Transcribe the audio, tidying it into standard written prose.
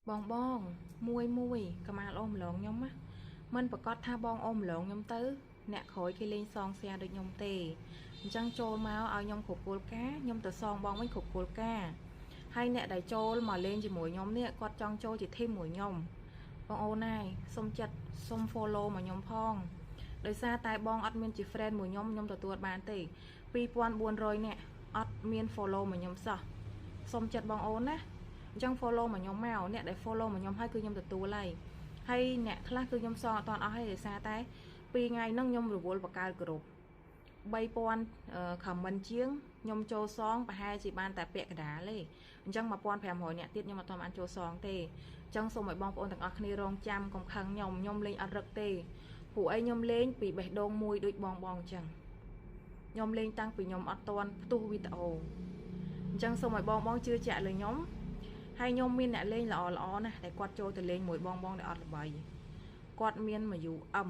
បងមួយកម៉ាល់អូមឡងខ្ញុំណាមិនប្រកាសថាបងអូមឡងខ្ញុំទៅអ្នកក្រោយគេលេងសងសៀដូចខ្ញុំទេអញ្ចឹងចូលមកឲ្យខ្ញុំគ្រប់គោលការណ៍ខ្ញុំទៅសងបងវិញគ្រប់គោលការណ៍ហើយអ្នកដែលចូលមកលេងជាមួយខ្ញុំនេះគាត់ចង់ចូលជាធីមមួយខ្ញុំបងអូនណាយសុំចិត្តសុំ follow មកខ្ញុំផងដោយសារតែបងអត់មានជា friend មួយខ្ញុំទទួលបានទេ2400នាក់អត់មាន follow មកខ្ញុំសោះសុំចិត្តបងអូនណាអញ្ចឹង follow មកខ្ញុំមកអ្នកដែល follow មកខ្ញុំហើយគឺខ្ញុំទទួលហើយអ្នកខ្លះគឺខ្ញុំសងអត់តាន់អស់ហើយដោយសារតែ2ថ្ងៃហ្នឹងខ្ញុំរវល់បកកើតក្រុម3000 comment ជាងខ្ញុំចូលសងប្រហែលជាបានតែពាក់កណ្ដាលទេអញ្ចឹង1500នាក់ទៀតខ្ញុំអត់ទាន់បានចូលសងទេអញ្ចឹងសូមឲ្យបងប្អូនទាំងអស់គ្នារងចាំកុំខឹងខ្ញុំលេងអត់រឹកទេព្រោះអីខ្ញុំលេងពីបេះដូងមួយដូចបងអញ្ចឹងខ្ញុំលេងតាំងពីខ្ញុំអត់ទាន់ផ្ទុះវីដេអូអញ្ចឹងសូមឲ្យបងជឿជាក់លើខ្ញុំហើយខ្ញុំមានអ្នកលេងល្អណាស់តែគាត់ចូលទៅលេងមួយបងដែលអត់ល្បីគាត់មានមកយូអឹម